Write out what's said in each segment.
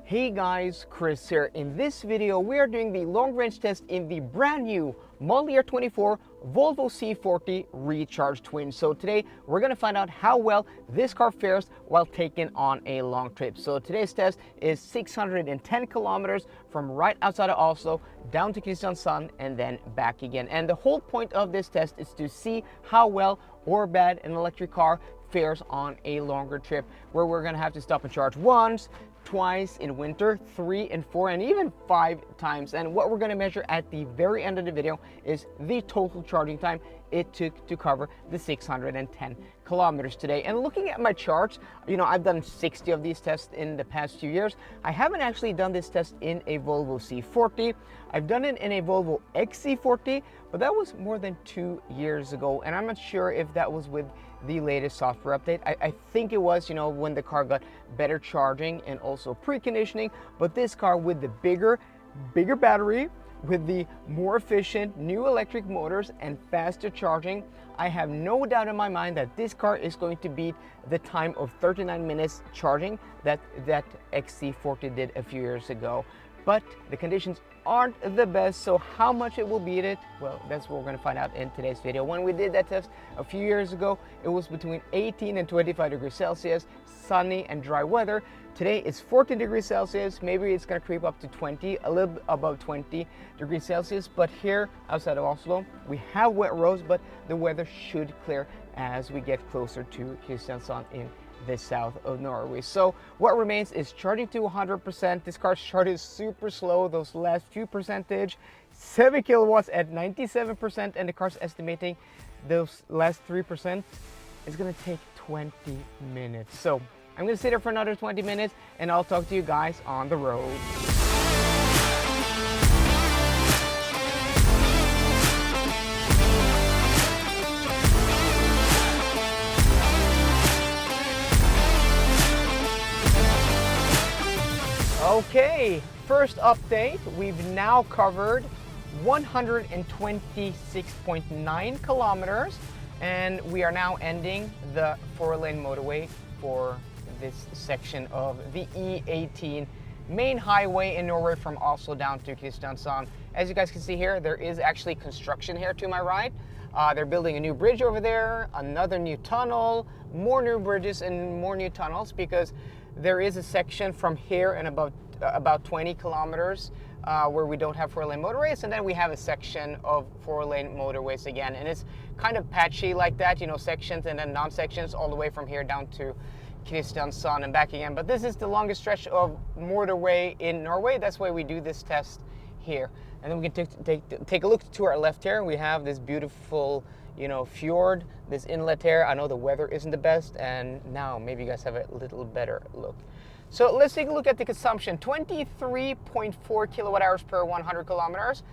Hey guys, Chris here. In this video, we are doing the long range test in the brand new model year 24 Volvo C40 Recharge Twin. So today we're going to find out how well this car fares while taking on a long trip. So today's test is 610 kilometers from right outside of Oslo down to Kristiansand and then back again. And the whole point of this test is to see how well or bad an electric car fares on a longer trip, where we're going to have to stop and charge once, twice in winter, 3 and 4 and even 5 times. And what we're going to measure at the very end of the video is the total charging time it took to cover the 610 kilometers today. And looking at my charts, I've done 60 of these tests in the past few years. I haven't actually done this test in a Volvo C40. I've done it in a Volvo XC40, but that was more than 2 years ago, and I'm not sure if that was with the latest software update. I think it was, when the car got better charging and also preconditioning. But this car with the bigger battery, with the more efficient new electric motors and faster charging, I have no doubt in my mind that this car is going to beat the time of 39 minutes charging that XC40 did a few years ago. But the conditions aren't the best, so how much it will beat it, well, that's what we're going to find out in today's video. When we did that test a few years ago, it was between 18 and 25 degrees Celsius, sunny and dry weather. Today it's 14 degrees Celsius, maybe it's going to creep up to 20, a little above 20 degrees Celsius, but here outside of Oslo, we have wet roads, but the weather should clear as we get closer to Kristiansand in the south of Norway. So what remains is charging to 100%. This car started super slow, those last few percentage, 7 kilowatts at 97%, and the car's estimating those last 3% is going to take 20 minutes. So I'm going to sit there for another 20 minutes and I'll talk to you guys on the road. Okay, first update, we've now covered 126.9 kilometers and we are now ending the 4-lane motorway for this section of the E18 main highway in Norway from Oslo down to Kristiansand. As you guys can see here, there is actually construction here to my right. They're building a new bridge over there, another new tunnel, more new bridges and more new tunnels, because there is a section from here and about 20 kilometers where we don't have 4-lane motorways, and then we have a section of 4-lane motorways again, and it's kind of patchy like that, sections and then non-sections all the way from here down to Kristiansand and back again. But this is the longest stretch of motorway in Norway. That's why we do this test here. And then we can take a look to our left here. We have this beautiful fjord, this inlet here. I know the weather isn't the best, and now maybe you guys have a little better look. So let's take a look at the consumption. 23.4 kilowatt hours per 100 kilometers.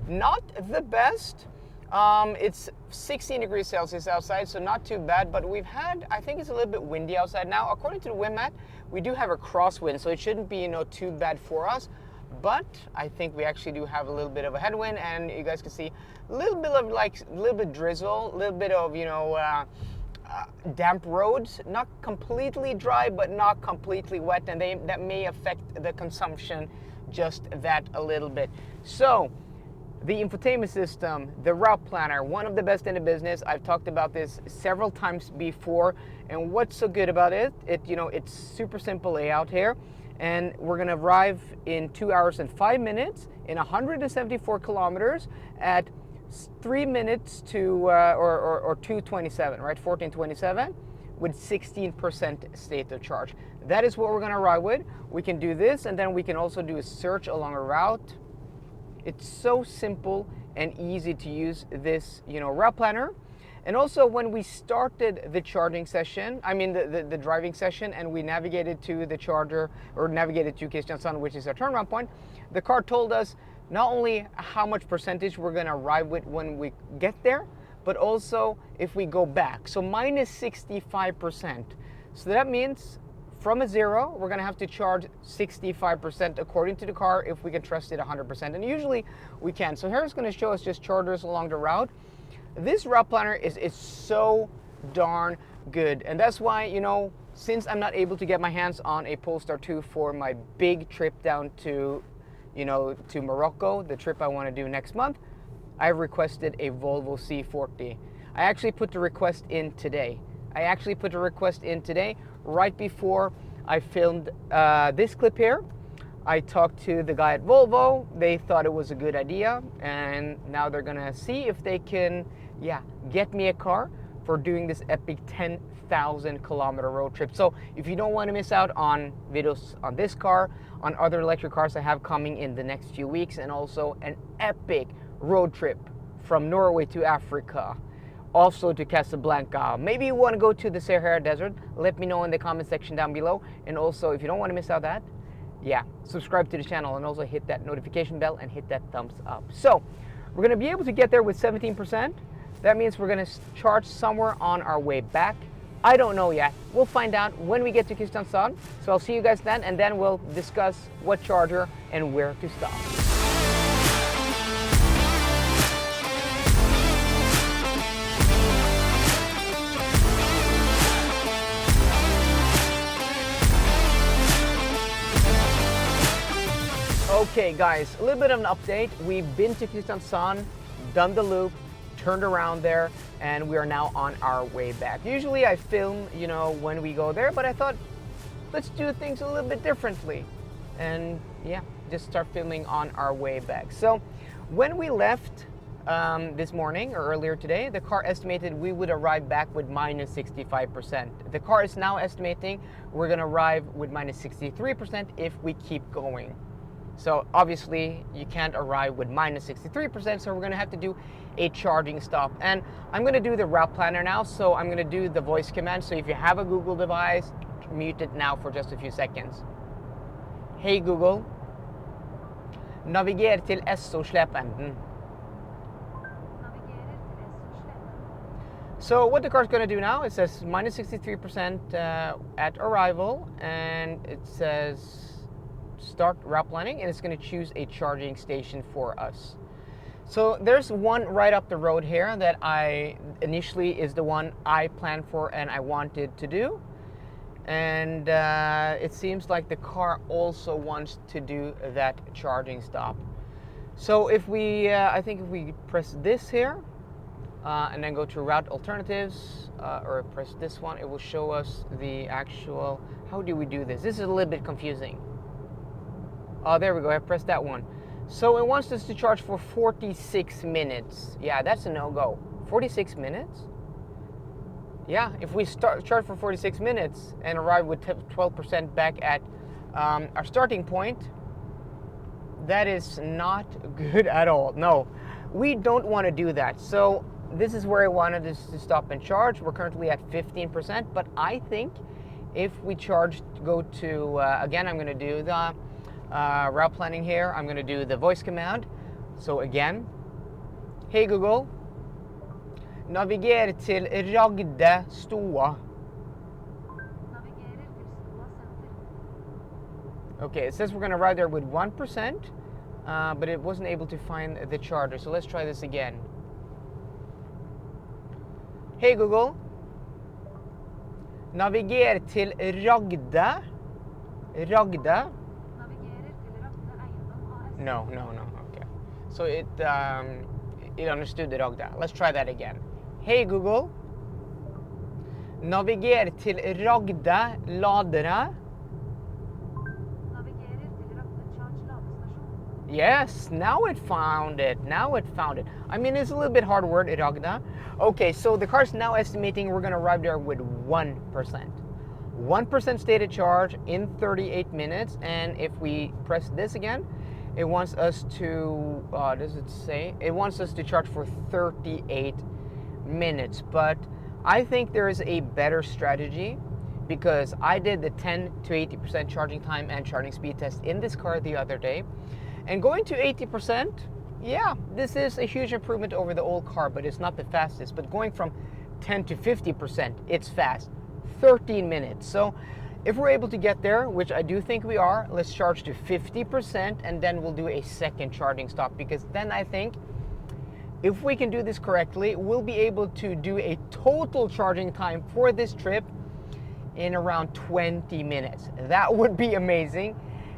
Not the best. It's 16 degrees Celsius outside, so not too bad, but we've had, I think it's a little bit windy outside now. According to the wind mat, we do have a crosswind, so it shouldn't be, too bad for us. But I think we actually do have a little bit of a headwind, and you guys can see a little bit of drizzle, a little bit of, damp roads, not completely dry, but not completely wet, and that may affect the consumption just that a little bit. So the infotainment system, the route planner, one of the best in the business. I've talked about this several times before, and what's so good about it, it's super simple layout here. And we're going to arrive in 2 hours and 5 minutes in 174 kilometers at 3 minutes to or 2:27, right? 14:27 with 16% state of charge. That is what we're going to arrive with. We can do this, and then we can also do a search along a route. It's so simple and easy to use this, route planner. And also, when we started the charging session, the driving session, and we navigated to the charger, or navigated to Kristiansand, which is our turnaround point, the car told us not only how much percentage we're going to arrive with when we get there, but also if we go back. So minus 65%. So that means from a 0, we're going to have to charge 65% according to the car, if we can trust it 100%. And usually we can. So here it's going to show us just chargers along the route. This route planner is so darn good, and that's why since I'm not able to get my hands on a Polestar 2 for my big trip down to, to Morocco, the trip I want to do next month, I've requested a Volvo C40. I actually put the request in today. Right before I filmed this clip here. I talked to the guy at Volvo. They thought it was a good idea, and now they're gonna see if they can, get me a car for doing this epic 10,000 kilometer road trip. So if you don't want to miss out on videos on this car, on other electric cars I have coming in the next few weeks, and also an epic road trip from Norway to Africa, also to Casablanca. Maybe you want to go to the Sahara Desert. Let me know in the comment section down below. And also, if you don't want to miss out that, subscribe to the channel and also hit that notification bell and hit that thumbs up. So we're going to be able to get there with 17%. That means we're going to charge somewhere on our way back. I don't know yet. We'll find out when we get to Kristiansand. So I'll see you guys then, and then we'll discuss what charger and where to stop. Okay guys, a little bit of an update. We've been to Kristiansand, done the loop, turned around there, and we are now on our way back. Usually I film, when we go there, but I thought, let's do things a little bit differently. And just start filming on our way back. So when we left this morning or earlier today, the car estimated we would arrive back with minus 65%. The car is now estimating we're gonna arrive with minus 63% if we keep going. So obviously you can't arrive with minus 63%, so we're gonna have to do a charging stop. And I'm gonna do the route planner now, so I'm gonna do the voice command. So if you have a Google device, mute it now for just a few seconds. Hey Google, naviger til Esso-slependen. So what the car's gonna do now, it says minus 63% at arrival, and it says start route planning, and it's going to choose a charging station for us. So there's one right up the road here that initially is the one I planned for and I wanted to do, and it seems like the car also wants to do that charging stop. So if we I think if we press this here and then go to route alternatives, or press this one, it will show us the actual, how do we do this? This is a little bit confusing. Oh, there we go, I pressed that one. So it wants us to charge for 46 minutes. Yeah, that's a no-go. 46 minutes? Yeah, if we charge for 46 minutes and arrive with 12% back at our starting point, that is not good at all. No, we don't want to do that. So this is where I wanted us to stop and charge. We're currently at 15%, but I think if we go to, again, I'm going to do the route planning here. I'm going to do the voice command. So again, hey Google, naviger til Ragde Stoa. Okay, it says we're going to ride there with 1%, but it wasn't able to find the charger. So let's try this again. Hey Google, naviger til Ragde. No. Okay. So it understood the Ragde. Let's try that again. Hey Google, naviger til Ragde ladere. Yes, now it found it. I mean, it's a little bit hard word, Ragde. Okay, so the car's now estimating we're going to arrive there with 1%. 1% stated charge in 38 minutes. And if we press this again, it wants us to, does it say? It wants us to charge for 38 minutes. But I think there is a better strategy, because I did the 10 to 80% charging time and charging speed test in this car the other day. And going to 80%, yeah, this is a huge improvement over the old car, but it's not the fastest. But going from 10 to 50%, it's fast. 13 minutes. So if we're able to get there, which I do think we are, let's charge to 50%, and then we'll do a second charging stop, because then I think if we can do this correctly, we'll be able to do a total charging time for this trip in around 20 minutes. That would be amazing.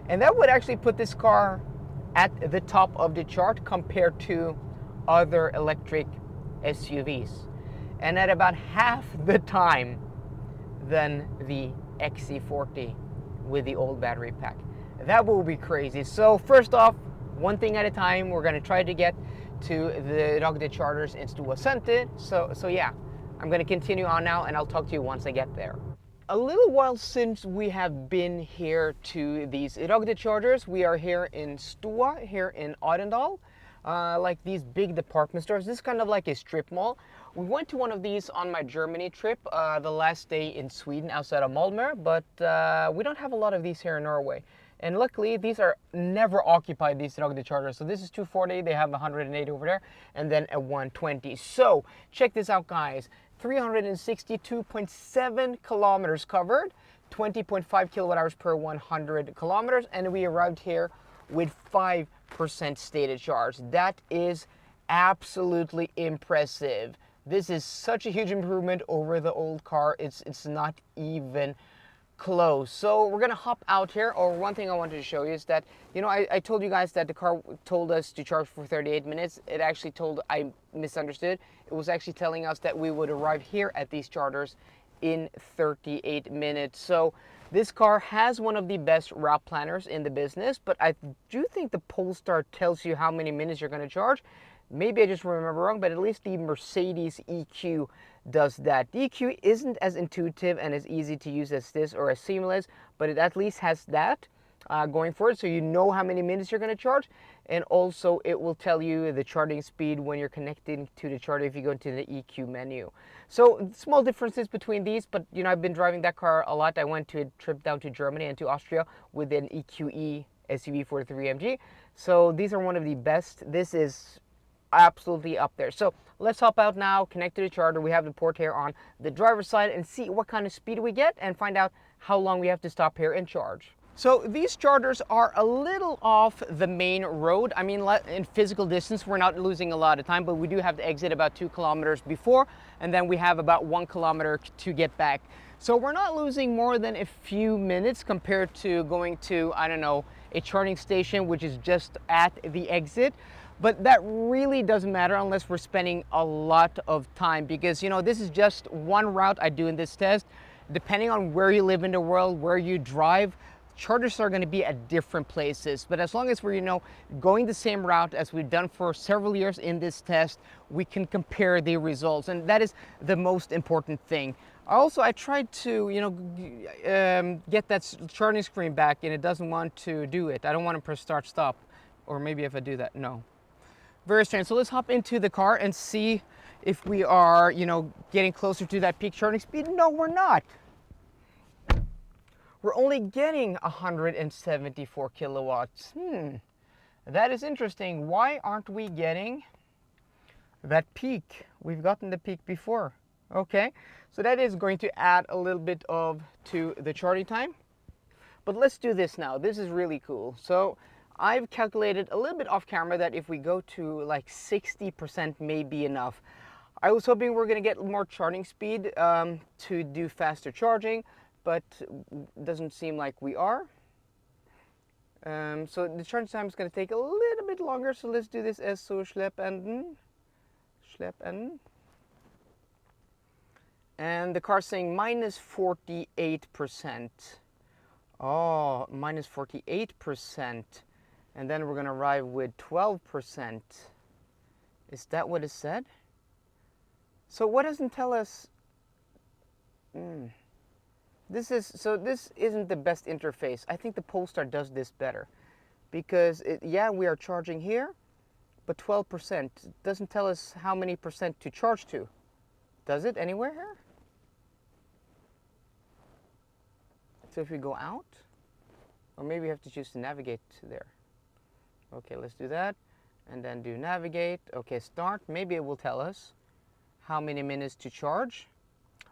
And that would actually put this car at the top of the chart compared to other electric SUVs. And at about half the time than the XC40 with the old battery pack. That will be crazy. So first off, one thing at a time, we're gonna try to get to the rugged chargers in Stua Center. So yeah, I'm gonna continue on now and I'll talk to you once I get there. A little while since we have been here to these rugged chargers. We are here in Stua, here in Arendal. Like these big department stores. This is kind of like a strip mall. We went to one of these on my Germany trip, the last day in Sweden outside of Malmö, but we don't have a lot of these here in Norway. And luckily, these are never occupied, these rugged chargers. So this is 240, they have 180 over there, and then a 120. So check this out, guys. 362.7 kilometers covered, 20.5 kilowatt hours per 100 kilometers, and we arrived here with 5% stated charge. That is absolutely impressive. This is such a huge improvement over the old car. It's not even close. So we're gonna hop out here. Or one thing I wanted to show you is that, you know, I told you guys that the car told us to charge for 38 minutes. It actually told, I misunderstood. It was actually telling us that we would arrive here at these chargers in 38 minutes. So this car has one of the best route planners in the business, but I do think the Polestar tells you how many minutes you're going to charge. Maybe I just remember wrong, but at least the Mercedes EQ does that. The EQ isn't as intuitive and as easy to use as this or as seamless, but it at least has that going forward, so you know how many minutes you're going to charge. And also it will tell you the charging speed when you're connecting to the charger if you go into the EQ menu. So small differences between these, but you know, I've been driving that car a lot. I went to a trip down to Germany and to Austria with an EQE SUV43 MG. So these are one of the best. This is absolutely up there. So let's hop out now, connect to the charger. We have the port here on the driver's side and see what kind of speed we get and find out how long we have to stop here and charge. So these chargers are a little off the main road. I mean, in physical distance, we're not losing a lot of time, but we do have to exit about 2 kilometers before, and then we have about 1 kilometer to get back. So we're not losing more than a few minutes compared to going to, I don't know, a charging station, which is just at the exit. But that really doesn't matter unless we're spending a lot of time, because, you know, this is just one route I do in this test. Depending on where you live in the world, where you drive, chargers are going to be at different places. But as long as we're, you know, going the same route as we've done for several years in this test, we can compare the results, and that is the most important thing. Also, I tried to, you know, get that charging screen back, and it doesn't want to do it. I don't want to press start stop, or maybe if I do that, no. Very strange. So let's hop into the car and see if we are, you know, getting closer to that peak charging speed. No, we're not. We're only getting 174 kilowatts. That is interesting. Why aren't we getting that peak? We've gotten the peak before. Okay, so that is going to add a little bit to the charging time. But let's do this now. This is really cool. So I've calculated a little bit off camera that if we go to like 60% may be enough. I was hoping we're going to get more charging speed to do faster charging, but doesn't seem like we are. So the charging time is going to take a little bit longer, so let's do this as so släpp enden. And the car's saying minus 48%. Oh, minus 48%. And then we're going to arrive with 12%. Is that what it said? So what doesn't tell us? This isn't the best interface. I think the Polestar does this better, because yeah, we are charging here, but 12% doesn't tell us how many percent to charge to. Does it anywhere here? So if we go out, or maybe we have to choose to navigate to there. Okay, let's do that, and then do navigate. Okay, start. Maybe it will tell us how many minutes to charge.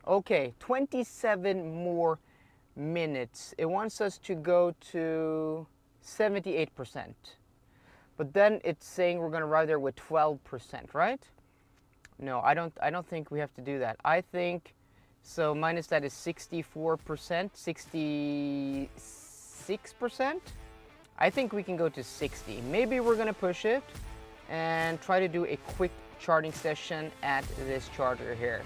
Okay, 27 more minutes. It wants us to go to 78%. But then it's saying we're going to arrive there with 12%, right? No, I don't think we have to do that. I think So minus that is 64%, 66%. I think we can go to 60. Maybe we're gonna push it and try to do a quick charging session at this charger here.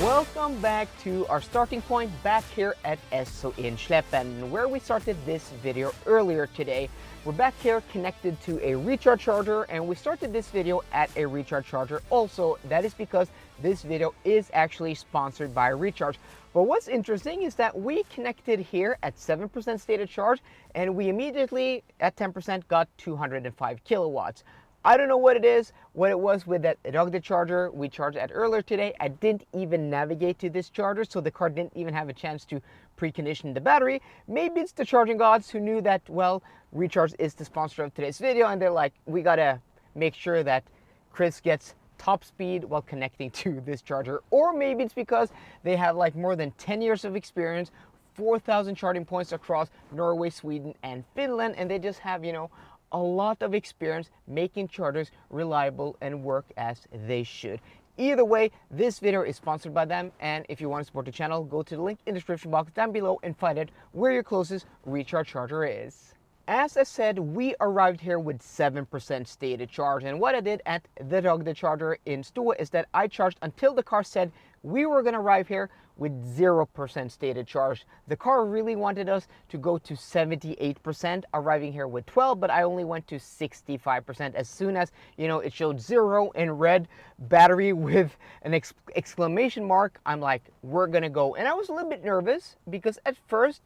Welcome back to our starting point back here at SO in Schleppen, where we started this video earlier today. We're back here connected to a recharge charger, and we started this video at a recharge charger. Also, that is because this video is actually sponsored by Recharge. But what's interesting is that we connected here at 7% stated charge, and we immediately at 10% got 205 kilowatts. I don't know what it was with that rugged charger we charged at earlier today. I didn't even navigate to this charger, so the car didn't even have a chance to precondition the battery. Maybe it's the charging gods who knew that, well, Recharge is the sponsor of today's video, and they're like, we gotta make sure that Chris gets top speed while connecting to this charger. Or maybe it's because they have like more than 10 years of experience, 4,000 charging points across Norway, Sweden, and Finland, and they just have, you know, a lot of experience making chargers reliable and work as they should. Either way, this video is sponsored by them, and if you want to support the channel, go to the link in the description box down below and find out where your closest recharge charger is. As I said, we arrived here with 7% stated charge, and what I did at the rugged charger in Stua is that I charged until the car said we were going to arrive here with 0% stated charge. The car really wanted us to go to 78%, arriving here with 12, but I only went to 65%. As soon as, you know, it showed 0 in red, battery with an exclamation mark, I'm like, we're gonna go. And I was a little bit nervous because at first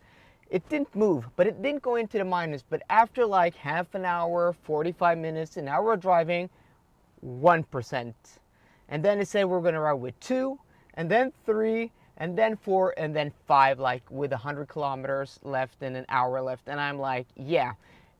it didn't move, but it didn't go into the minus. But after like half an hour, 45 minutes, an hour of driving, 1%. And then it said we're gonna ride with 2, and then 3, and then 4, and then 5, like with 100 kilometers left and an hour left. And I'm like, yeah,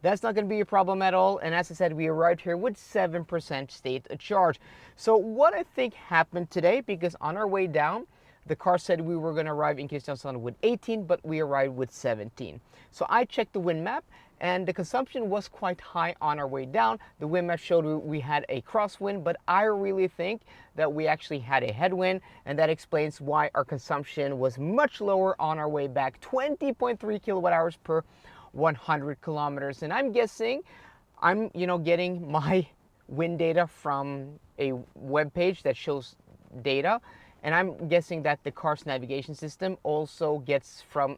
that's not going to be a problem at all. And as I said, we arrived here with 7% state of charge. So what I think happened today, because on our way down, the car said we were going to arrive in Kristiansand with 18, but we arrived with 17. So I checked the wind map, and the consumption was quite high on our way down. The wind map showed we had a crosswind, but I really think that we actually had a headwind, and that explains why our consumption was much lower on our way back, 20.3 kilowatt hours per 100 kilometers. And I'm guessing I'm, you know, getting my wind data from a web page that shows data. And I'm guessing that the car's navigation system also gets from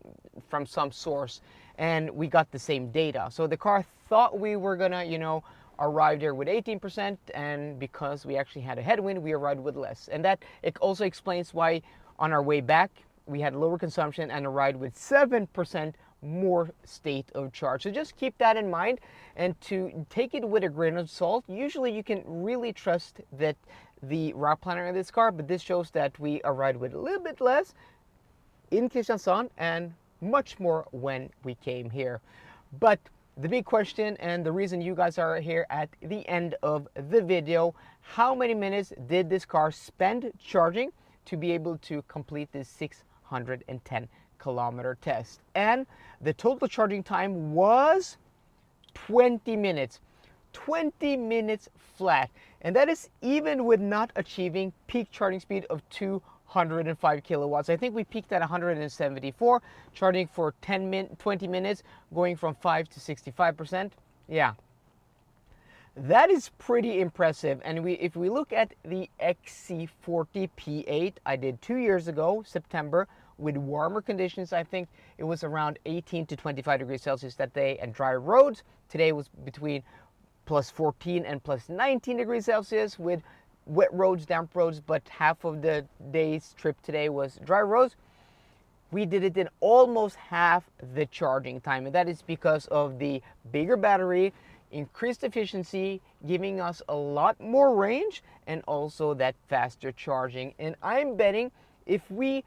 some source, and we got the same data. So the car thought we were gonna, you know, arrive there with 18%, and because we actually had a headwind, we arrived with less. And that it also explains why on our way back we had lower consumption and arrived with 7% more state of charge. So just keep that in mind, and to take it with a grain of salt. Usually you can really trust that the route planner in this car, but this shows that we arrived with a little bit less in Kristiansand and much more when we came here. But the big question, and the reason you guys are here at the end of the video, how many minutes did this car spend charging to be able to complete this 610 kilometer test? And the total charging time was 20 minutes. 20 minutes flat, and that is even with not achieving peak charging speed of 205 kilowatts. I think we peaked at 174, charging for 20 minutes, going from 5 to 65%. Yeah, that is pretty impressive. And if we look at the XC40 P8 I did 2 years ago, September, with warmer conditions, I think it was around 18 to 25 degrees Celsius that day, and dry roads. Today was between plus 14 and plus 19 degrees Celsius with wet roads, damp roads, but half of the day's trip today was dry roads. We did it in almost half the charging time, and that is because of the bigger battery, increased efficiency, giving us a lot more range, and also that faster charging. And I'm betting if we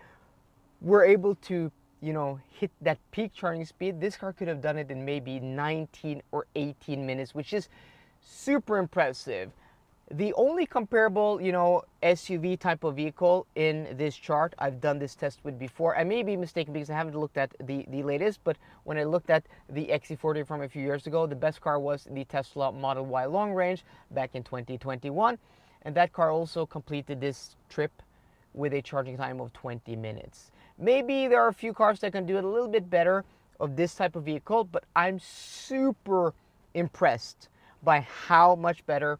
were able to, you know, hit that peak charging speed, this car could have done it in maybe 19 or 18 minutes, which is super impressive. The only comparable, SUV type of vehicle in this chart I've done this test with before, I may be mistaken because I haven't looked at the latest, but when I looked at the XC40 from a few years ago, the best car was the Tesla Model Y long range back in 2021. And that car also completed this trip with a charging time of 20 minutes. Maybe there are a few cars that can do it a little bit better of this type of vehicle, but I'm super impressed by how much better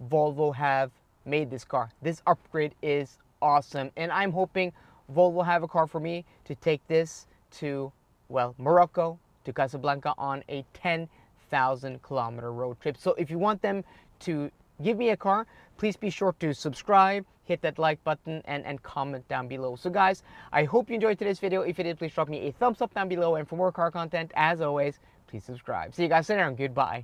Volvo have made this car. This upgrade is awesome, and I'm hoping Volvo have a car for me to take this to, well, Morocco, to Casablanca on a 10,000 kilometer road trip. So if you want them to give me a car, please be sure to subscribe, hit that like button, and comment down below. So guys, I hope you enjoyed today's video. If you did, please drop me a thumbs up down below, and for more car content, as always, please subscribe. See you guys later, and goodbye.